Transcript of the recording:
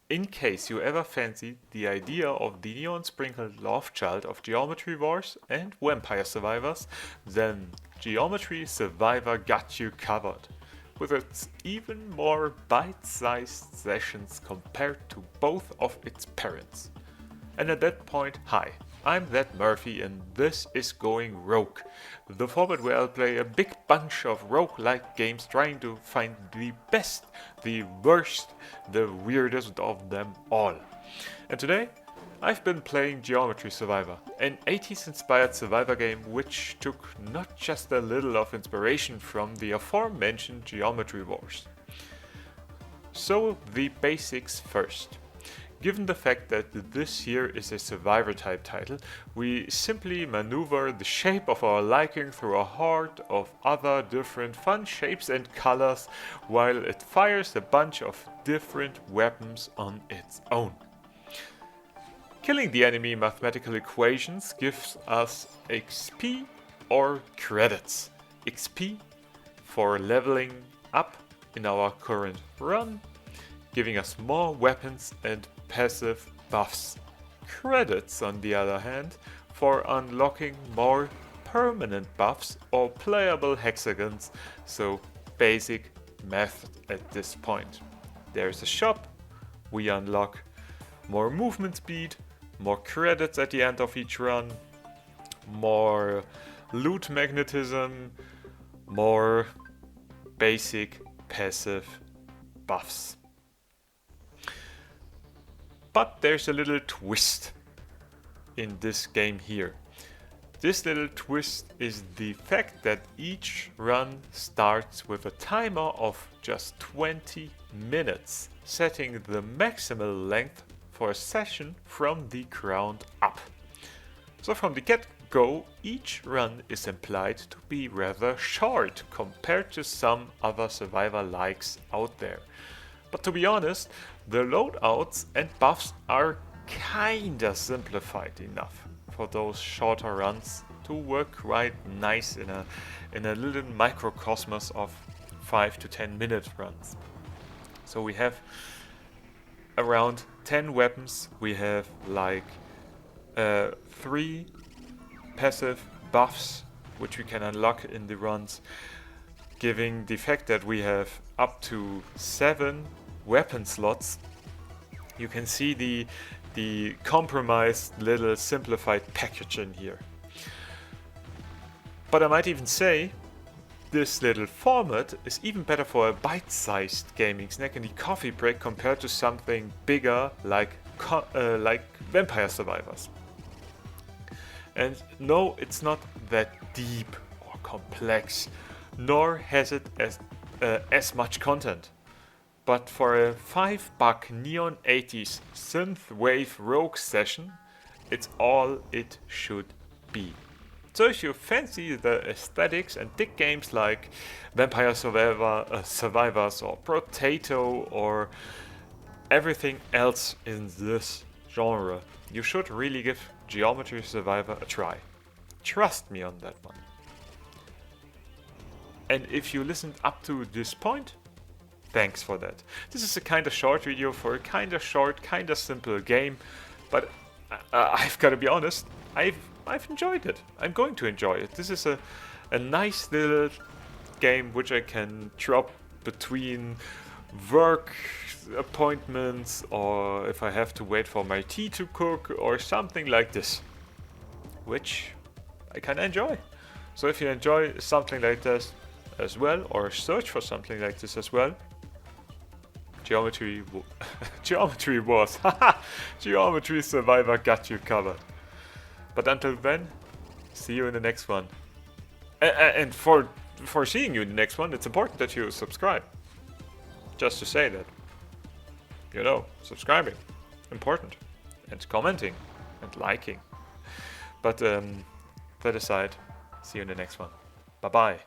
In case you ever fancied the idea of the neon-sprinkled love child of Geometry Wars and Vampire Survivors, then Geometry Survivor got you covered, with its even more bite-sized sessions compared to both of its parents. And at that point, hi, I'm That Murphy and this is Going Rogue, the format where I'll play a big bunch of roguelike games trying to find the best, the worst, the weirdest of them all. And today, I've been playing Geometry Survivor, an 80s inspired survivor game which took not just a little of inspiration from the aforementioned Geometry Wars. So the basics first. Given the fact that this here is a survivor type title, we simply maneuver the shape of our liking through a horde of other different fun shapes and colors while it fires a bunch of different weapons on its own. Killing the enemy mathematical equations gives us XP or credits. XP for leveling up in our current run, giving us more weapons and passive buffs. Credits, on the other hand, for unlocking more permanent buffs or playable hexagons, so basic math at this point. There's a shop, we unlock more movement speed, more credits at the end of each run, more loot magnetism, more basic passive buffs. But there's a little twist in this game here. This little twist is the fact that each run starts with a timer of just 20 minutes, setting the maximal length for a session from the ground up. So from the get-go, each run is implied to be rather short compared to some other survivor likes out there. But to be honest, the loadouts and buffs are kinda simplified enough for those shorter runs to work quite nice in a little microcosmos of 5 to 10 minute runs. So we have around 10 weapons, we have like 3 passive buffs which we can unlock in the runs, giving the fact that we have up to 7 weapon slots. You can see the compromised little simplified package in here. But I might even say this little format is even better for a bite-sized gaming snack in the coffee break compared to something bigger like Vampire Survivors. And no, it's not that deep or complex, nor has it as much content. But for a $5 neon 80s synthwave rogue session, it's all it should be. So if you fancy the aesthetics and dig games like Vampire Survivors or Potato or everything else in this genre, you should really give Geometry Survivor a try. Trust me on that one. And if you listened up to this point, thanks for that. This is a kinda short video for a kinda short, kinda simple game, but I've gotta be honest, I've enjoyed it. I'm going to enjoy it. This is a nice little game which I can drop between work appointments or if I have to wait for my tea to cook or something like this, which I can enjoy. So if you enjoy something like this as well, or search for something like this as well, Geometry Wars, Geometry Survivor got you covered. But until then, see you in the next one. And for seeing you in the next one, it's important that you subscribe. Just to say that, you know, subscribing, important, and commenting, and liking. But that aside, see you in the next one. Bye bye.